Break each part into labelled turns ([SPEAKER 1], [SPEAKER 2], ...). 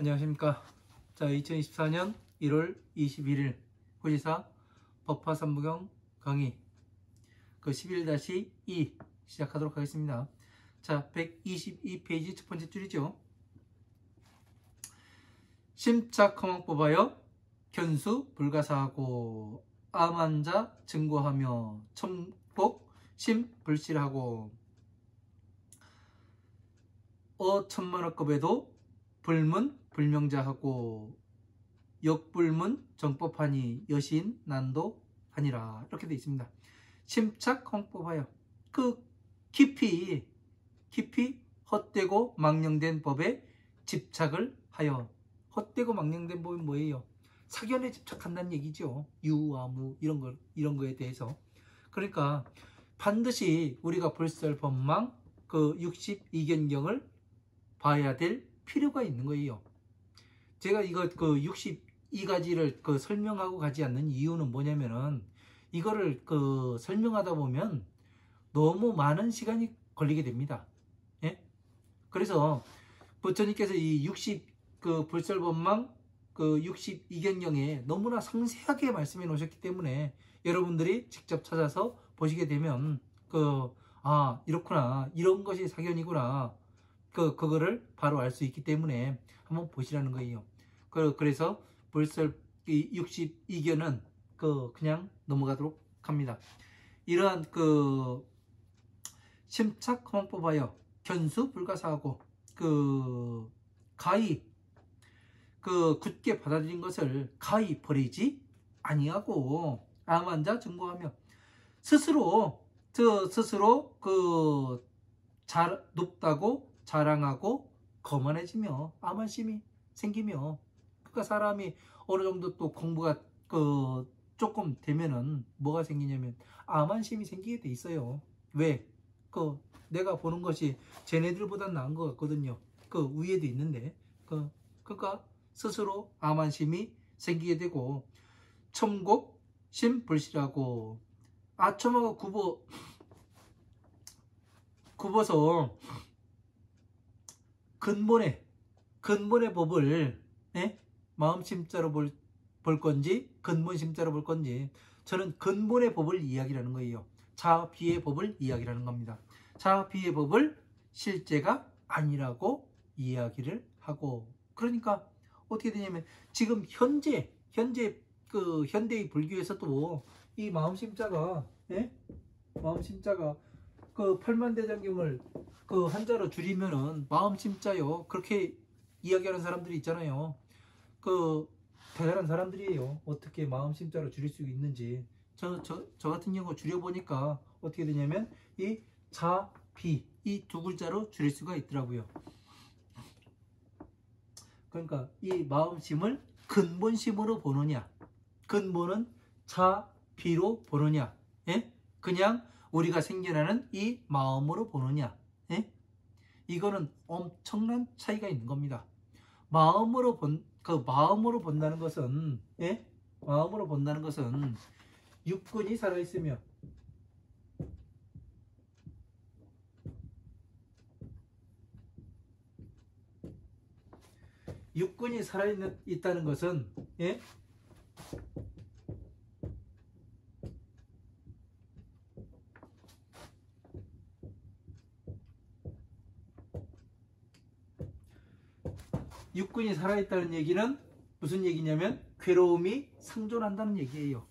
[SPEAKER 1] 안녕하십니까. 자, 2024년 1월 21일 호지사 법화 삼부경 강의 그 11-2 시작하도록 하겠습니다. 자, 122페이지 첫 번째 줄이죠. 심착허망 뽑아여 견수 불가사하고 암환자 증거하며 첨곡 심불실하고 천만억급에도 불문 불명자하고 역불문 정법하니 여신 난도 하니라. 이렇게 되어 있습니다. 심착 헌법하여 그 깊이 헛되고 망령된 법에 집착을 하여. 헛되고 망령된 법이 뭐예요? 사견에 집착한다는 얘기죠. 유아무 이런 거에 대해서. 그러니까 반드시 우리가 불설법망 그 62견경을 봐야 될 필요가 있는 거예요. 제가 이거 그 62가지를 그 설명하고 가지 않는 이유는 뭐냐면은 이거를 그 설명하다 보면 너무 많은 시간이 걸리게 됩니다. 예? 그래서 부처님께서 이 60 불설법망 그 62견경에 너무나 상세하게 말씀해 놓으셨기 때문에 여러분들이 직접 찾아서 보시게 되면 이렇구나, 이런 것이 사견이구나, 그거를 바로 알 수 있기 때문에 한번 보시라는 거예요. 그래서 불설 62견은 그냥 넘어가도록 합니다. 이러한 심착 허망 뽑아여 견수 불가사하고 가히 굳게 받아들인 것을 가히 버리지 아니하고 암환자 증거하며 스스로 높다고 자랑하고 거만해지며 암환심이 생기며, 그러니까 사람이 어느 정도 또 공부가 조금 되면은 뭐가 생기냐면 암환심이 생기게 돼 있어요. 왜? 내가 보는 것이 쟤네들보다 나은 것 같거든요. 위에도 있는데 그러니까 스스로 암환심이 생기게 되고 첨곡 심불실하고 아첨하고 굽어서 근본의 법을 마음심자로 볼 건지 근본심자로 볼 건지, 저는 근본의 법을 이야기하는 거예요. 자비의 법을 이야기하는 겁니다. 자비의 법을 실제가 아니라고 이야기를 하고, 그러니까 어떻게 되냐면 지금 현재 현대의 불교에서도 이 마음심자가 팔만대장경을 한자로 줄이면은 마음심자요, 그렇게 이야기하는 사람들이 있잖아요. 대단한 사람들이에요. 어떻게 마음심자로 줄일 수 있는지. 저 같은 경우 줄여보니까 어떻게 되냐면 이 자비 이 두 글자로 줄일 수가 있더라고요. 그러니까 이 마음심을 근본심으로 보느냐, 근본은 자비로 보느냐, 그냥 우리가 생겨나는 이 마음으로 보느냐, 이거는 엄청난 차이가 있는 겁니다. 마음으로 본다는 것은 육근이 살아있으며 육근이 살아있다는 것은 육근이 살아있다는 얘기는 무슨 얘기냐면 괴로움이 상존한다는 얘기예요.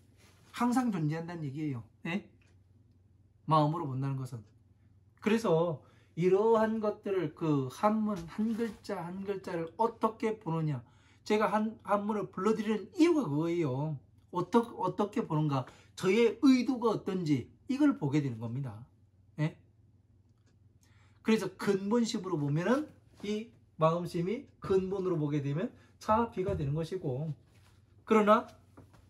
[SPEAKER 1] 항상 존재한다는 얘기예요. 마음으로 본다는 것은. 그래서 이러한 것들을 한문 한 글자 한 글자를 어떻게 보느냐, 제가 한문을 불러드리는 이유가 그거예요. 어떻게 보는가, 저의 의도가 어떤지 이걸 보게 되는 겁니다. 그래서 근본심으로 보면은 이 마음심이 근본으로 보게 되면 자비가 되는 것이고, 그러나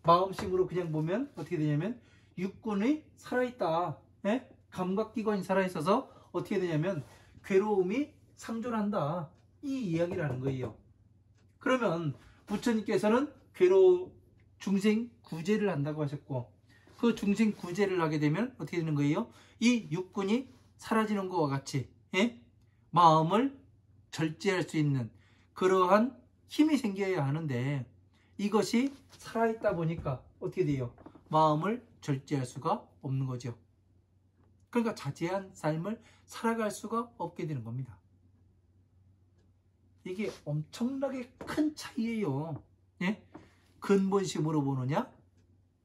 [SPEAKER 1] 마음심으로 그냥 보면 어떻게 되냐면 육군이 살아있다, 감각기관이 살아있어서 어떻게 되냐면 괴로움이 상존한다, 이 이야기를 하는 거예요. 그러면 부처님께서는 중생 구제를 한다고 하셨고, 그 중생 구제를 하게 되면 어떻게 되는 거예요? 이 육군이 사라지는 것과 같이 마음을 절제할 수 있는 그러한 힘이 생겨야 하는데 이것이 살아있다 보니까 어떻게 돼요? 마음을 절제할 수가 없는 거죠. 그러니까 자제한 삶을 살아갈 수가 없게 되는 겁니다. 이게 엄청나게 큰 차이예요. 예? 근본심으로 보느냐,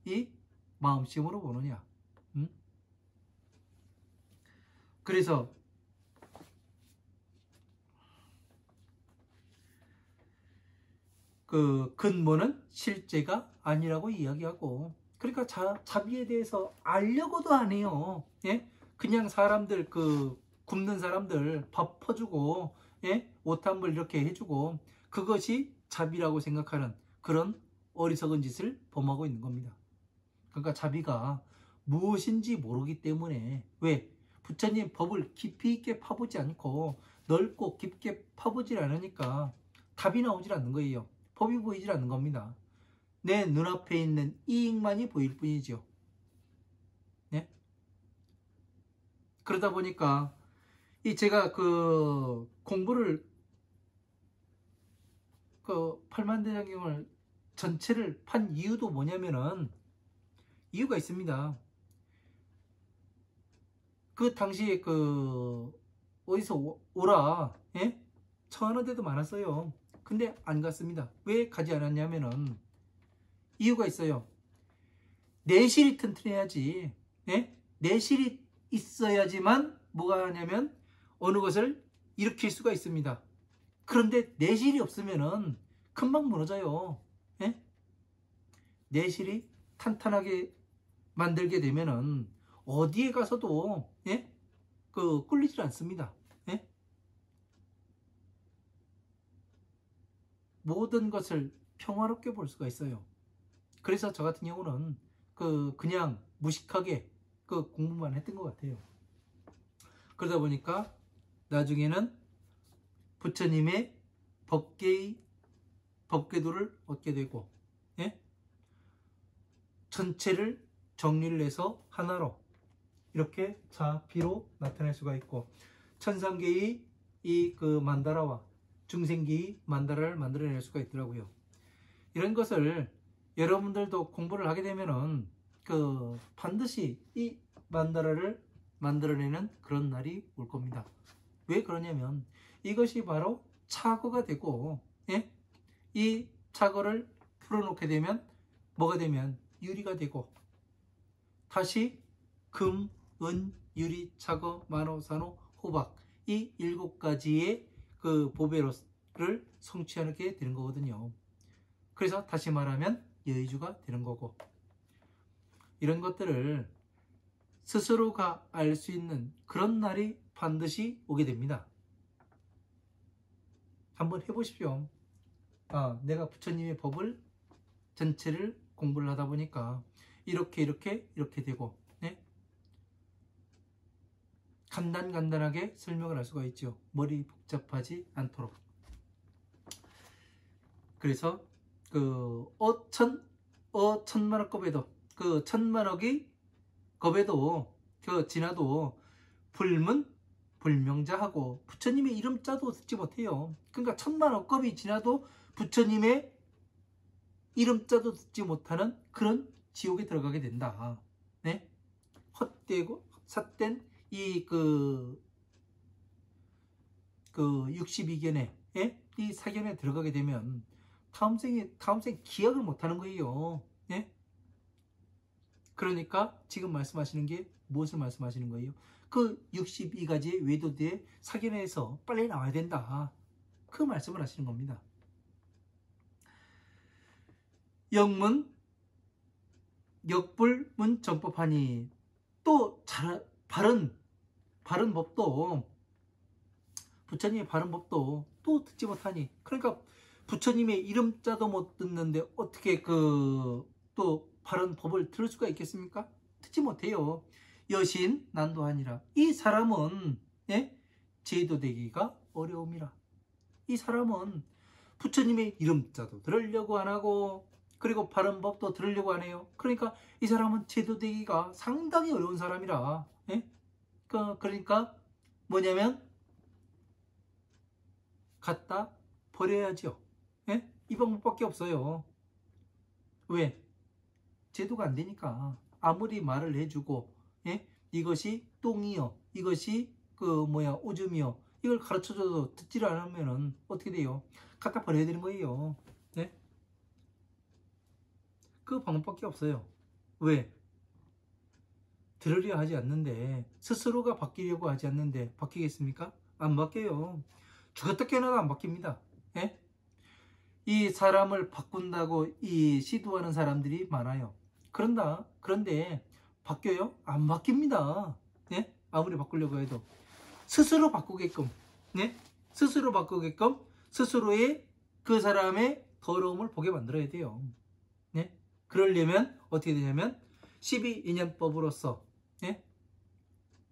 [SPEAKER 1] 이 마음심으로 보느냐. 그래서 그 근본은 실제가 아니라고 이야기하고, 그러니까 자비에 대해서 알려고도 안 해요. 예? 그냥 사람들 굶는 사람들 밥 퍼주고, 예? 옷 한 벌 이렇게 해주고, 그것이 자비라고 생각하는 그런 어리석은 짓을 범하고 있는 겁니다. 그러니까 자비가 무엇인지 모르기 때문에, 왜? 부처님 법을 깊이 있게 파보지 않고 넓고 깊게 파보질 않으니까 답이 나오질 않는 거예요. 법이 보이질 않는 겁니다. 내 눈앞에 있는 이익만이 보일 뿐이죠. 네? 그러다 보니까 제가 공부를 팔만대장경을 전체를 판 이유도 뭐냐면은 이유가 있습니다. 그 당시에 어디서 오라, 예? 청하는 데도 많았어요. 근데 안 갔습니다. 왜 가지 않았냐면은 이유가 있어요. 내실이 튼튼해야지. 예? 내실이 있어야지만 뭐가 하냐면 어느 것을 일으킬 수가 있습니다. 그런데 내실이 없으면은 금방 무너져요. 예? 내실이 탄탄하게 만들게 되면은 어디에 가서도, 예? 꿀리질 않습니다. 예? 모든 것을 평화롭게 볼 수가 있어요. 그래서 저 같은 경우는 그냥 무식하게 공부만 했던 것 같아요. 그러다 보니까 나중에는 부처님의 법궤도를 얻게 되고, 예? 전체를 정리를 해서 하나로 이렇게 자비로 나타낼 수가 있고, 천상계의 만다라와 중생계의 만다라를 만들어낼 수가 있더라고요. 이런 것을 여러분들도 공부를 하게 되면은 반드시 이 만다라를 만들어내는 그런 날이 올 겁니다. 왜 그러냐면 이것이 바로 착오가 되고, 예? 이 착오를 풀어놓게 되면 뭐가 되면 유리가 되고, 다시 금, 은, 유리, 착오, 만호, 산호, 호박, 이 7가지의 보배로를 성취하게 되는 거거든요. 그래서 다시 말하면 여의주가 되는 거고, 이런 것들을 스스로가 알 수 있는 그런 날이 반드시 오게 됩니다. 한번 해보십시오. 내가 부처님의 법을 전체를 공부를 하다 보니까 이렇게 되고, 네? 간단하게 설명을 할 수가 있죠. 머리 복잡하지 않도록. 그래서 천만억겁에도 천만억이 겁에도 지나도 불명자하고 부처님의 이름자도 듣지 못해요. 그러니까 천만억겁이 지나도 부처님의 이름자도 듣지 못하는 그런 지옥에 들어가게 된다. 네? 헛되고 삿된 이 62견에, 예? 이 사견에 들어가게 되면 다음 생 기억을 못하는 거예요. 예? 그러니까 지금 말씀하시는 게 무엇을 말씀하시는 거예요? 62가지의 외도대의 사견에서 빨리 나와야 된다. 그 말씀을 하시는 겁니다. 영문 역불문 정법하니, 또 바른 법도, 부처님의 바른 법도 또 듣지 못하니, 그러니까 부처님의 이름자도 못 듣는데 어떻게 또 바른 법을 들을 수가 있겠습니까? 듣지 못해요. 여신 난도하니라. 이 사람은, 예? 제도되기가 어려움이라. 이 사람은 부처님의 이름자도 들으려고 안 하고, 그리고 바른 법도 들으려고 안 해요. 그러니까 이 사람은 제도되기가 상당히 어려운 사람이라. 예? 그러니까 뭐냐면 갖다 버려야죠. 예? 이 방법밖에 없어요. 왜? 제도가 안 되니까. 아무리 말을 해주고, 예? 이것이 똥이요, 이것이 오줌이요, 이걸 가르쳐줘도 듣지를 않으면은 어떻게 돼요? 갖다 버려야 되는 거예요. 예? 그 방법밖에 없어요. 왜? 들으려 하지 않는데, 스스로가 바뀌려고 하지 않는데 바뀌겠습니까? 안 바뀌어요. 죽었다 깨어나도 안 바뀝니다. 예? 이 사람을 바꾼다고 이 시도하는 사람들이 많아요. 그런데 바뀌어요? 안 바뀝니다. 예? 아무리 바꾸려고 해도 스스로 바꾸게끔, 네? 스스로 바꾸게끔 스스로의 그 사람의 더러움을 보게 만들어야 돼요. 네? 그러려면 어떻게 되냐면 12인연법으로서, 예?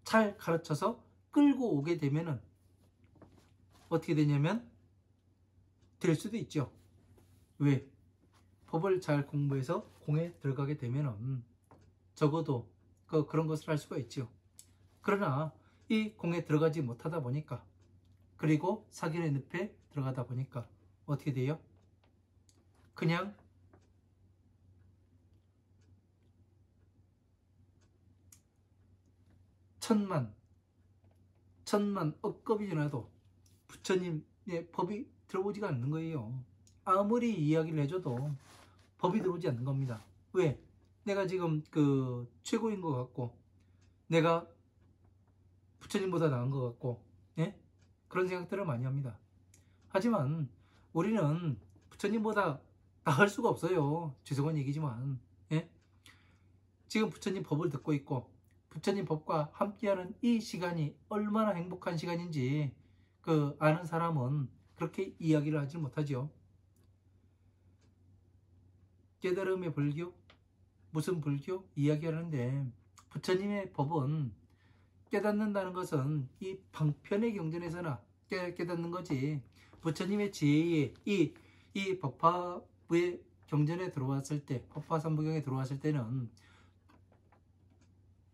[SPEAKER 1] 잘 가르쳐서 끌고 오게 되면은 어떻게 되냐면 될 수도 있죠. 왜? 법을 잘 공부해서 공에 들어가게 되면은 적어도 그런 것을 할 수가 있죠. 그러나 이 공에 들어가지 못하다 보니까, 그리고 사견의 늪에 들어가다 보니까 어떻게 돼요? 그냥 천만 억겁이 지나도 부처님의 법이 들어오지가 않는 거예요. 아무리 이야기를 해줘도 법이 들어오지 않는 겁니다. 왜? 내가 지금 최고인 것 같고, 내가 부처님보다 나은 것 같고, 예? 그런 생각들을 많이 합니다. 하지만 우리는 부처님보다 나을 수가 없어요. 죄송한 얘기지만, 예? 지금 부처님 법을 듣고 있고 부처님 법과 함께하는 이 시간이 얼마나 행복한 시간인지 아는 사람은 그렇게 이야기를 하지 못하죠. 깨달음의 불교, 무슨 불교 이야기하는데, 부처님의 법은 깨닫는다는 것은 이 방편의 경전에서나 깨닫는 거지, 부처님의 지혜에 이 법화의 경전에 들어왔을 때, 법화삼부경에 들어왔을 때는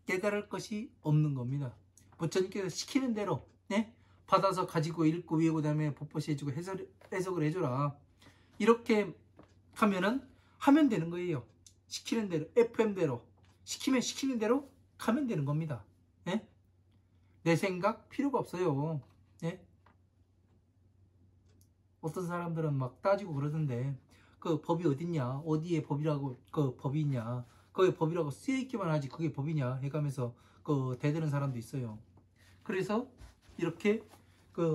[SPEAKER 1] 깨달을 것이 없는 겁니다. 부처님께서 시키는 대로, 네? 받아서 가지고 읽고 외우고 다음에 법보시 해주고 해석을 해줘라, 이렇게 하면 되는 거예요. 시키는 대로, FM대로 시키는 대로 가면 되는 겁니다. 네? 내 생각 필요가 없어요. 네? 어떤 사람들은 막 따지고 그러던데, 그 법이 어딨냐, 어디에 법이라고 법이 있냐, 그게 법이라고 쓰여있기만 하지 그게 법이냐 해가면서 대드는 사람도 있어요. 그래서 이렇게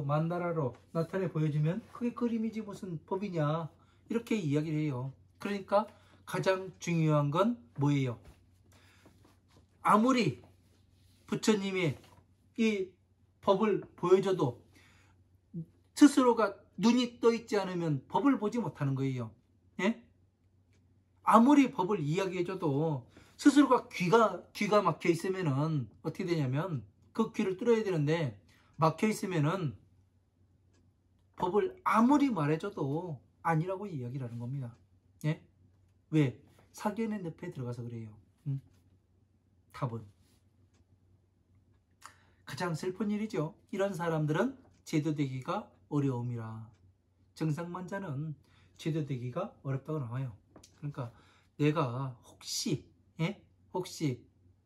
[SPEAKER 1] 만다라로 나타내 보여주면 그게 그림이지 무슨 법이냐, 이렇게 이야기를 해요. 그러니까 가장 중요한 건 뭐예요? 아무리 부처님의 이 법을 보여줘도 스스로가 눈이 떠 있지 않으면 법을 보지 못하는 거예요. 예? 아무리 법을 이야기해줘도 스스로가 귀가 막혀 있으면은 어떻게 되냐면, 그 귀를 뚫어야 되는데 막혀 있으면은 법을 아무리 말해줘도 아니라고 이야기를 하는 겁니다. 예? 왜? 사견의 늪에 들어가서 그래요. 답은 가장 슬픈 일이죠. 이런 사람들은 제도되기가 어려움이라. 정상만자는 제도되기가 어렵다고 나와요. 그러니까 내가 혹시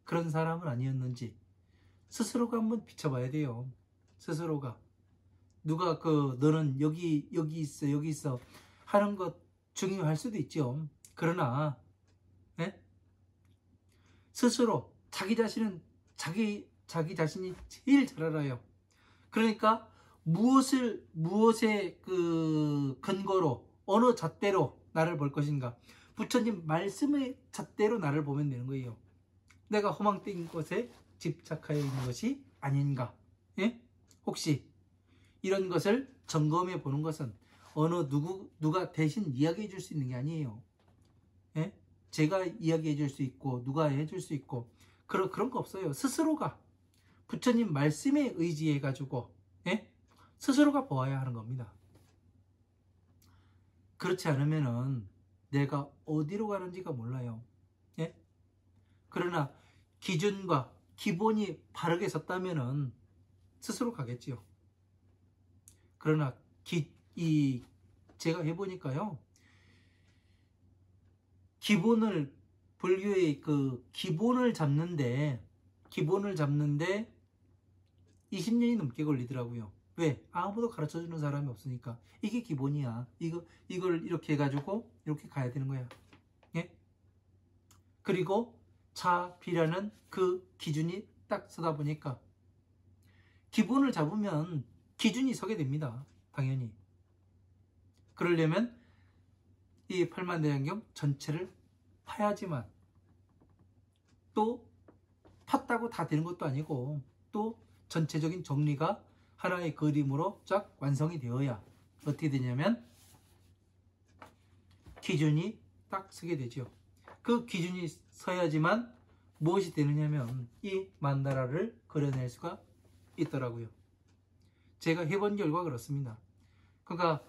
[SPEAKER 1] 그런 사람은 아니었는지 스스로가 한번 비춰봐야 돼요. 스스로가 누가 너는 여기 있어 하는 것 중요할 수도 있죠. 그러나 스스로 자기 자신은 자기 자신이 제일 잘 알아요. 그러니까 무엇의 근거로, 어느 잣대로 나를 볼 것인가, 부처님 말씀의 잣대로 나를 보면 되는 거예요. 내가 허망된 것에 집착하여 있는 것이 아닌가. 예? 혹시 이런 것을 점검해 보는 것은 누가 대신 이야기해 줄 수 있는 게 아니에요. 예? 제가 이야기해 줄 수 있고 누가 해줄 수 있고 그런 거 없어요. 스스로가 부처님 말씀에 의지해 가지고 스스로가 보아야 하는 겁니다. 그렇지 않으면은 내가 어디로 가는지가 몰라요. 예? 그러나 기준과 기본이 바르게 섰다면은 스스로 가겠지요. 그러나 이 제가 해보니까요. 기본을 불교의 그 기본을 잡는데 20년이 넘게 걸리더라고요. 왜? 아무도 가르쳐주는 사람이 없으니까. 이게 기본이야. 이걸 이렇게 해가지고 이렇게 가야 되는 거야. 예? 그리고 차비라는 그 기준이 딱 서다 보니까 기본을 잡으면 기준이 서게 됩니다. 당연히. 그러려면 이 팔만대장경 전체를 파야지만, 또 팠다고 다 되는 것도 아니고, 또 전체적인 정리가 하나의 그림으로 쫙 완성이 되어야 어떻게 되냐면 기준이 딱 서게 되죠. 그 기준이 서야지만 무엇이 되느냐면 이 만다라를 그려낼 수가 있더라고요. 제가 해본 결과 그렇습니다. 그러니까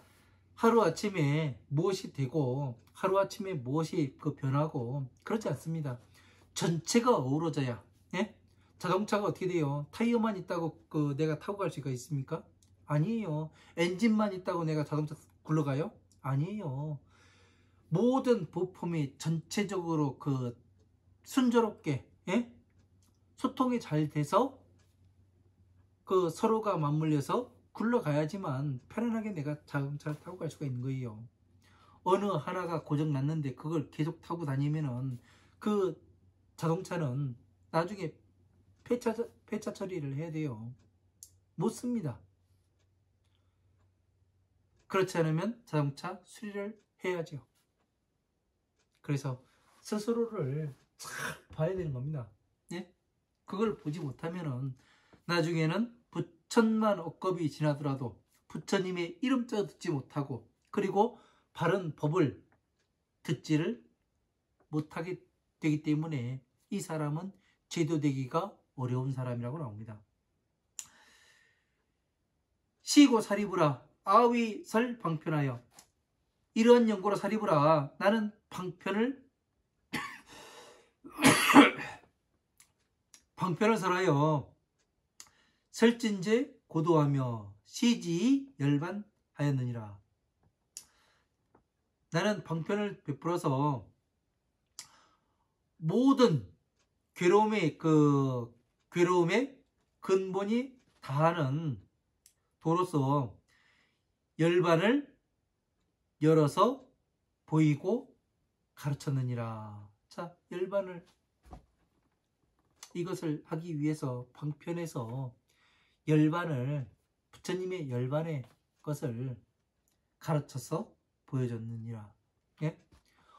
[SPEAKER 1] 하루아침에 무엇이 되고 하루아침에 무엇이 변하고 그렇지 않습니다. 전체가 어우러져야. 예? 자동차가 어떻게 돼요? 타이어만 있다고 내가 타고 갈 수가 있습니까? 아니에요. 엔진만 있다고 내가 자동차 굴러가요? 아니에요. 모든 부품이 전체적으로 순조롭게, 예? 소통이 잘 돼서 서로가 맞물려서 굴러가야지만 편안하게 내가 자동차를 타고 갈 수가 있는 거예요. 어느 하나가 고장 났는데 그걸 계속 타고 다니면은 그 자동차는 나중에 폐차 처리를 해야 돼요. 못 씁니다. 그렇지 않으면 자동차 수리를 해야죠. 그래서 스스로를 잘 봐야 되는 겁니다. 예? 그걸 보지 못하면은 나중에는 부천만 억겁이 지나더라도 부처님의 이름자도 듣지 못하고, 그리고 바른 법을 듣지를 못하게 되기 때문에 이 사람은 제도되기가 어려운 사람이라고 나옵니다. 시고 사리부라 아위설 방편하여. 이러한 연고로 사리부라, 나는 방편을 설하여 설진제 고도하며 시지 열반하였느니라. 나는 방편을 베풀어서 모든 괴로움의 근본이 다하는 도로서 열반을 열어서 보이고 가르쳤느니라. 자, 이것을 하기 위해서 방편에서 부처님의 열반의 것을 가르쳐서 보여줬느니라. 예?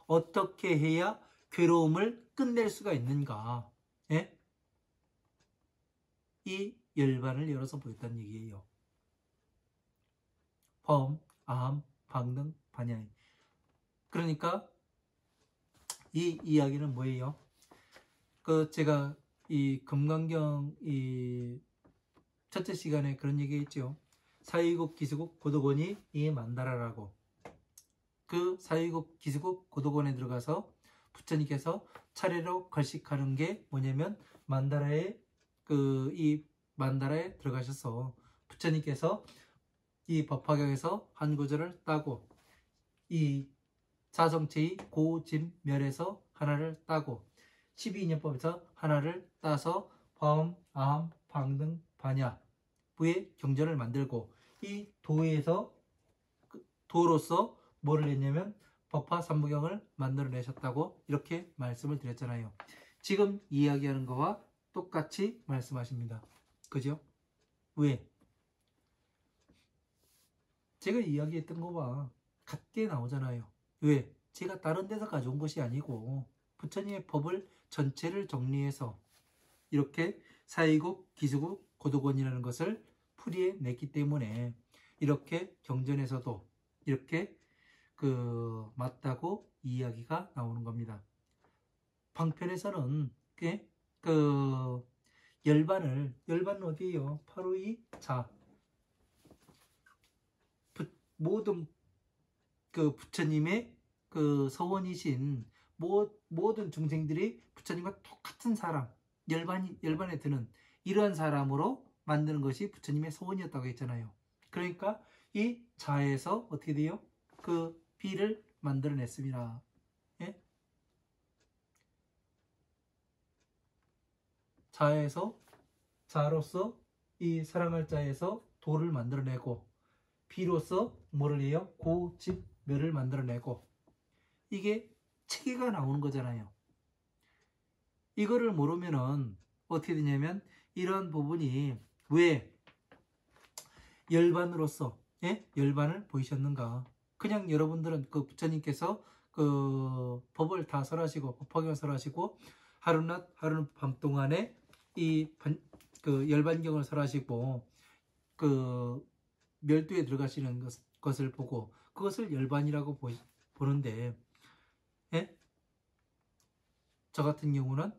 [SPEAKER 1] 어떻게 해야 괴로움을 끝낼 수가 있는가? 예? 이 열반을 열어서 보였다는 얘기예요. 범, 암, 방등, 반야이. 그러니까 이 이야기는 뭐예요? 제가 이 금강경 첫째 시간에 그런 얘기 했죠. 사위국, 기수국, 고도곤이 이 만다라라고. 그 사위국, 기수국, 고도곤에 들어가서 부처님께서 차례로 걸식하는 게 뭐냐면 이 만다라에 들어가셔서 부처님께서 이 법화경에서 한 구절을 따고 이 사성체의 고짐멸에서 하나를 따고 12인연법에서 하나를 따서 범, 암, 방등, 반야 부의 경전을 만들고, 이 도로서 뭐를 했냐면 법화 삼부경을 만들어내셨다고 이렇게 말씀을 드렸잖아요. 지금 이야기하는 거와 똑같이 말씀하십니다. 그죠? 왜? 제가 이야기했던 거와 같게 나오잖아요. 왜? 제가 다른 데서 가져온 것이 아니고 부처님의 법을 전체를 정리해서 이렇게 사위국, 기수국, 고도곤이라는 것을 풀이해냈기 때문에 이렇게 경전에서도 이렇게 맞다고 이야기가 나오는 겁니다. 방편에서는 열반은 어디예요? 바로 이 모든 부처님의 서원이신 모든 중생들이 부처님과 똑같은 사람, 열반에 드는 이러한 사람으로 만드는 것이 부처님의 소원이었다고 했잖아요. 그러니까 이 자에서 어떻게 돼요? 그 비를 만들어냈습니다. 예? 자로서 이 사랑할 자에서 도를 만들어내고 비로서 뭐를 해요? 고집묘를 만들어내고 이게 체계가 나오는 거잖아요. 이거를 모르면은 어떻게 되냐면 이런 부분이 왜 열반으로서 열반을 보이셨는가? 그냥 여러분들은 그 부처님께서 그 법을 다 설하시고 법화경을 설하시고 하루낮 하루밤 동안에 그 열반경을 설하시고 그 멸두에 들어가시는 것을 보고 그것을 열반이라고 보는데 저 같은 경우는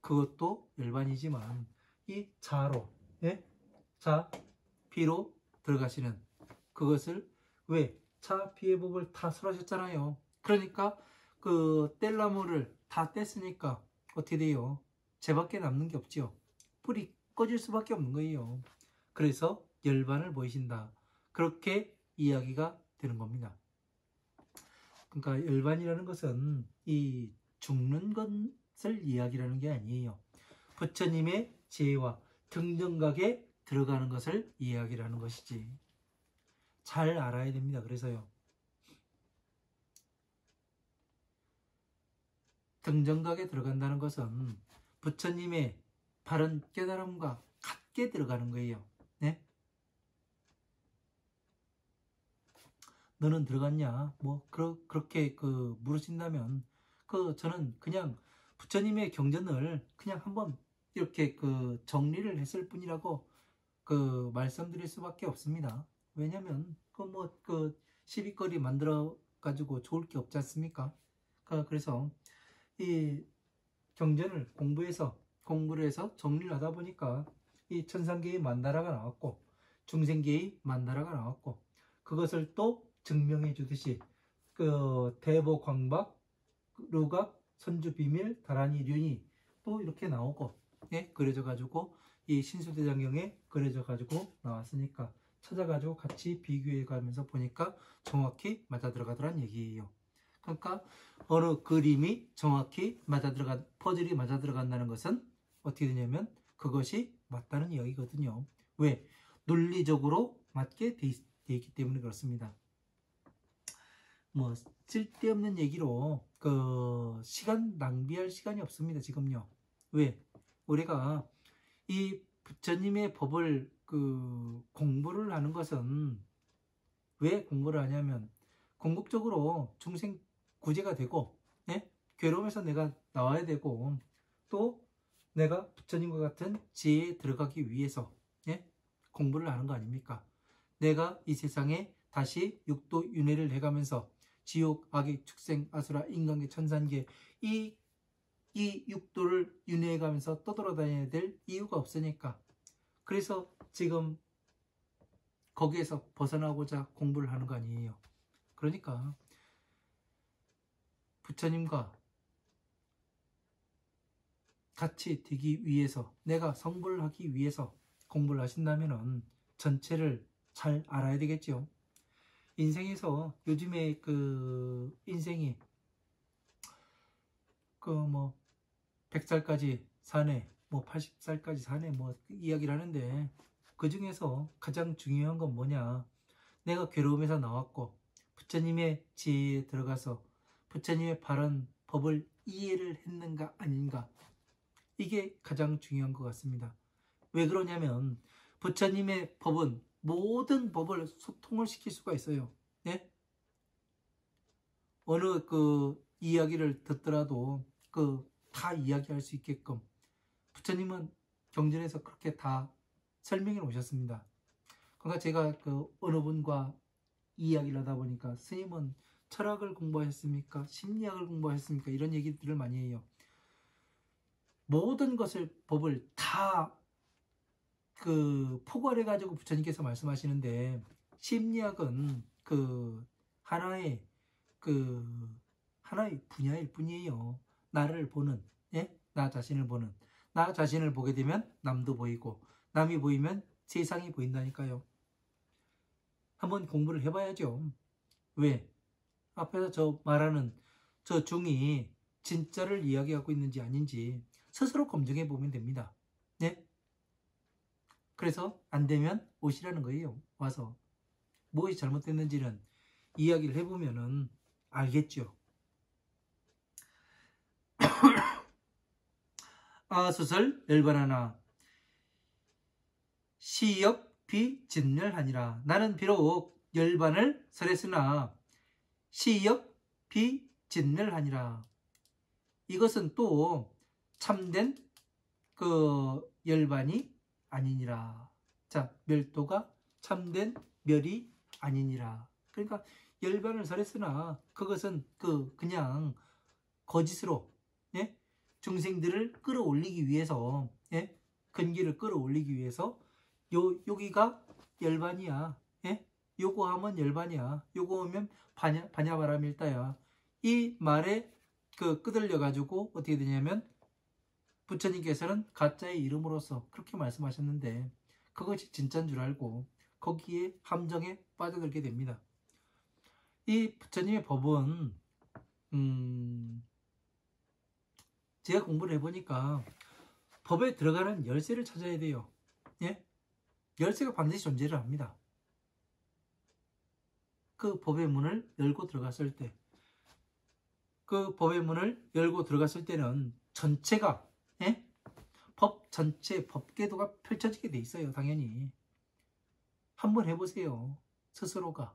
[SPEAKER 1] 그것도 열반이지만 이 자로 자 피로 들어가시는 그것을 왜 자 피의 법을 다 설하셨잖아요. 그러니까 그 뗄나무를 다 뗐으니까 어떻게 돼요? 쟤밖에 남는 게 없죠. 불이 꺼질 수밖에 없는 거예요. 그래서 열반을 보이신다. 그렇게 이야기가 되는 겁니다. 그러니까 열반이라는 것은 이 죽는 것을 이야기하는 게 아니에요. 부처님의 지혜와 등정각에 들어가는 것을 이야기하는 것이지. 잘 알아야 됩니다. 그래서요. 등정각에 들어간다는 것은 부처님의 바른 깨달음과 같게 들어가는 거예요. 네? 너는 들어갔냐? 뭐 그렇게 물으신다면 저는 그냥 부처님의 경전을 그냥 한번 이렇게 정리를 했을 뿐이라고 말씀드릴 수밖에 없습니다. 왜냐면 시비거리 만들어 가지고 좋을 게 없지 않습니까? 그래서 이 경전을 공부를 해서 정리를 하다 보니까 이 천상계의 만다라가 나왔고 중생계의 만다라가 나왔고 그것을 또 증명해 주듯이 대보광박, 루각, 선주비밀, 다란이, 륜이 또 이렇게 나오고 그려져 가지고 이 신수대장경에 그려져 가지고 나왔으니까 찾아가지고 같이 비교해 가면서 보니까 정확히 맞아 들어가더란 얘기예요. 그러니까 어느 그림이 정확히 퍼즐이 맞아 들어간다는 것은 어떻게 되냐면 그것이 맞다는 이야기거든요. 왜? 논리적으로 맞게 돼 있기 때문에 그렇습니다. 뭐 쓸데없는 얘기로 시간 낭비할 시간이 없습니다. 지금요. 왜? 우리가 이 부처님의 법을 공부를 하는 것은 왜 공부를 하냐면 궁극적으로 중생 구제가 되고 괴로움에서 내가 나와야 되고 또 내가 부처님과 같은 지혜에 들어가기 위해서 공부를 하는 거 아닙니까? 내가 이 세상에 다시 육도 윤회를 해가면서 지옥, 악의, 축생, 아수라, 인간계, 천산계 이 육도를 윤회해가면서 떠돌아다녀야 될 이유가 없으니까 그래서 지금 거기에서 벗어나고자 공부를 하는 거 아니에요. 그러니까 부처님과 같이 되기 위해서 내가 성불을 하기 위해서 공부를 하신다면 전체를 잘 알아야 되겠죠. 인생에서 요즘에 인생이 100살까지 사네, 80살까지 사네, 이야기를 하는데 그 중에서 가장 중요한 건 뭐냐? 내가 괴로움에서 나왔고 부처님의 지혜에 들어가서 부처님의 바른 법을 이해를 했는가 아닌가 이게 가장 중요한 것 같습니다. 왜 그러냐면 부처님의 법은 모든 법을 소통을 시킬 수가 있어요. 네? 어느 이야기를 듣더라도 다 이야기할 수 있게끔 부처님은 경전에서 그렇게 다 설명해 놓으셨습니다. 그러니까 제가 어느 분과 이야기를 하다 보니까 스님은 철학을 공부하셨습니까? 심리학을 공부하셨습니까? 이런 얘기들을 많이 해요. 모든 법을 다 포괄해 가지고 부처님께서 말씀하시는데 심리학은 하나의 분야일 뿐이에요. 나를 보는, 나 자신을 보는. 나 자신을 보게 되면 남도 보이고 남이 보이면 세상이 보인다니까요. 한번 공부를 해봐야죠. 왜? 앞에서 저 말하는 저 중이 진짜를 이야기하고 있는지 아닌지 스스로 검증해 보면 됩니다. 네? 그래서 안 되면 오시라는 거예요. 와서 무엇이 잘못됐는지는 이야기를 해보면은 알겠죠. 아수설 열반하나 시역 비진멸하니라. 나는 비록 열반을 설했으나 시역 비진멸하니라. 이것은 또 참된 그 열반이 아니니라. 자, 멸도가 참된 멸이 아니니라. 그러니까 열반을 설했으나 그것은 그냥 거짓으로, 예? 중생들을 끌어올리기 위해서, 예? 근기를 끌어올리기 위해서 여기가 열반이야. 예? 요거 하면 열반이야. 요거 하면 반야바라밀다야. 이 말에 끄들려 가지고 어떻게 되냐면 부처님께서는 가짜의 이름으로서 그렇게 말씀하셨는데 그것이 진짜인 줄 알고 거기에 함정에 빠져들게 됩니다. 이 부처님의 법은 제가 공부를 해보니까 법에 들어가는 열쇠를 찾아야 돼요. 예? 열쇠가 반드시 존재를 합니다. 그 법의 문을 열고 들어갔을 때, 그 법의 문을 열고 들어갔을 때는 전체가, 예? 법 전체 법궤도가 펼쳐지게 돼 있어요. 당연히 한번 해보세요. 스스로가.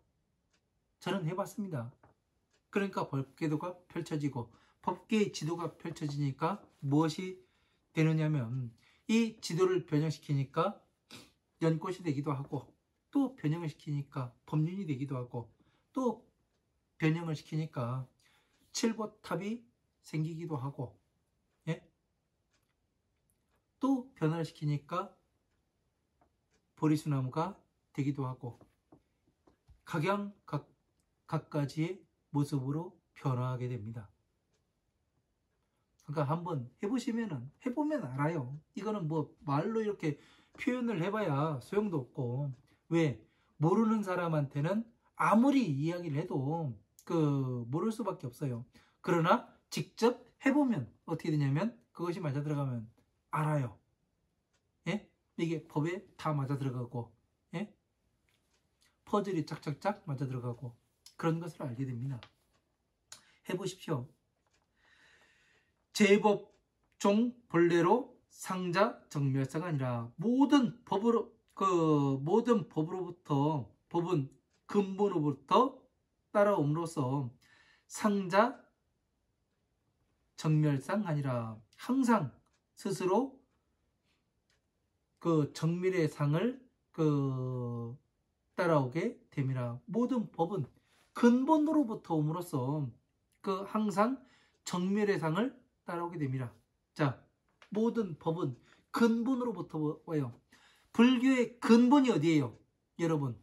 [SPEAKER 1] 저는 해봤습니다. 그러니까 법궤도가 펼쳐지고 법계의 지도가 펼쳐지니까 무엇이 되느냐면 이 지도를 변형시키니까 연꽃이 되기도 하고 또 변형을 시키니까 법륜이 되기도 하고 또 변형을 시키니까 칠보탑이 생기기도 하고, 예? 또 변화를 시키니까 보리수나무가 되기도 하고 각가지의 모습으로 변화하게 됩니다. 그러니까 한번 해보면 알아요. 이거는 뭐 말로 이렇게 표현을 해봐야 소용도 없고, 왜? 모르는 사람한테는 아무리 이야기를 해도 모를 수밖에 없어요. 그러나 직접 해보면 어떻게 되냐면 그것이 맞아 들어가면 알아요. 예? 이게 법에 다 맞아 들어가고, 예? 퍼즐이 짝짝짝 맞아 들어가고 그런 것을 알게 됩니다. 해보십시오. 제법종 본래로 상자 정멸사가 아니라 모든 법으로부터 법은 근본으로부터 따라옴으로써 상자 정멸상 아니라 항상 스스로 정멸의 상을 따라오게 됨이라. 모든 법은 근본으로부터 옴으로써 항상 정멸의 상을 따라오게 됩니다. 자, 모든 법은 근본으로부터 와요. 불교의 근본이 어디예요? 여러분,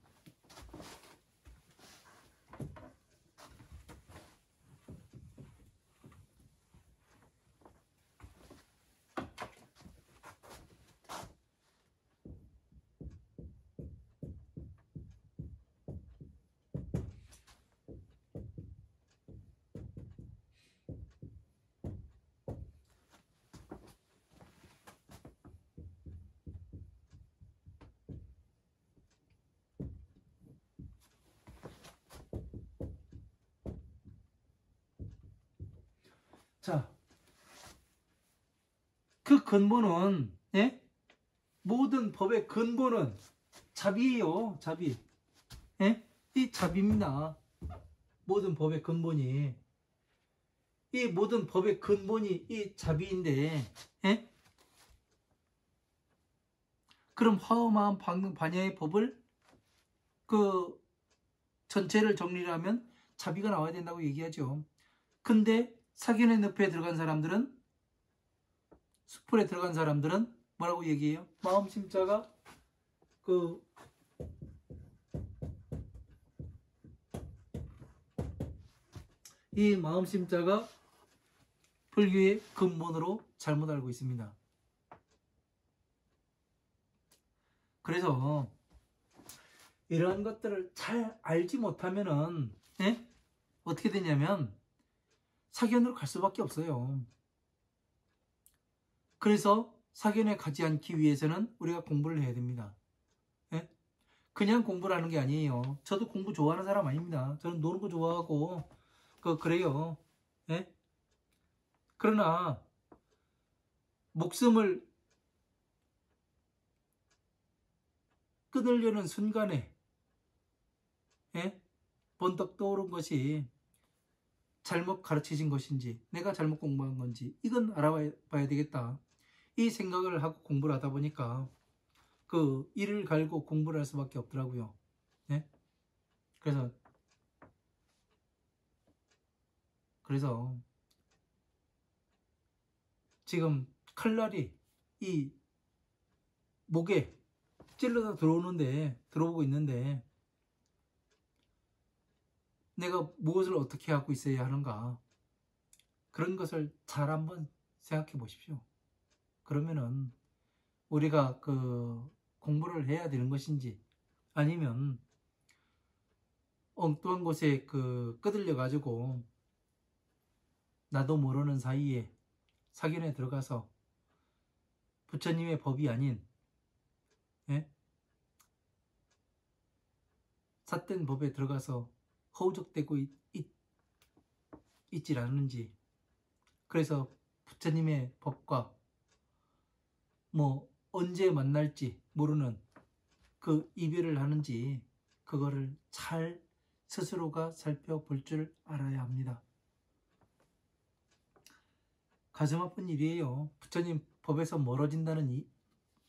[SPEAKER 1] 자, 그 근본은, 예? 모든 법의 근본은 자비예요. 자비. 예? 이 자비입니다. 모든 법의 근본이. 이 모든 법의 근본이 이 자비인데, 예? 그럼 화엄한 반야의 법을 전체를 정리를 하면 자비가 나와야 된다고 얘기하죠. 근데 사견의 늪에 들어간 사람들은, 수풀에 들어간 사람들은 뭐라고 얘기해요? 마음심자가 이 마음심자가 불교의 근본으로 잘못 알고 있습니다. 그래서 이러한 것들을 잘 알지 못하면은 예? 어떻게 되냐면 사견으로 갈 수밖에 없어요. 그래서 사견에 가지 않기 위해서는 우리가 공부를 해야 됩니다. 예? 그냥 공부를 하는 게 아니에요. 저도 공부 좋아하는 사람 아닙니다. 저는 노는 거 좋아하고 그래요. 예? 그러나 목숨을 끊으려는 순간에 예? 번뜩 떠오른 것이 잘못 가르치신 것인지 내가 잘못 공부한 건지 이건 알아봐야 되겠다. 이 생각을 하고 공부를 하다 보니까 그 이를 갈고 공부를 할 수밖에 없더라고요. 네? 그래서 지금 칼날이 이 목에 찔러서 들어오고 있는데 내가 무엇을 어떻게 하고 있어야 하는가, 그런 것을 잘 한번 생각해 보십시오. 그러면은 우리가 그 공부를 해야 되는 것인지 아니면 엉뚱한 곳에 끄들려 가지고 나도 모르는 사이에 사견에 들어가서 부처님의 법이 아닌 예? 삿된 법에 들어가서 허우적대고 있질 않은지, 그래서 부처님의 법과 뭐 언제 만날지 모르는 그 이별을 하는지 그거를 잘 스스로가 살펴볼 줄 알아야 합니다. 가슴 아픈 일이에요. 부처님 법에서 멀어진다는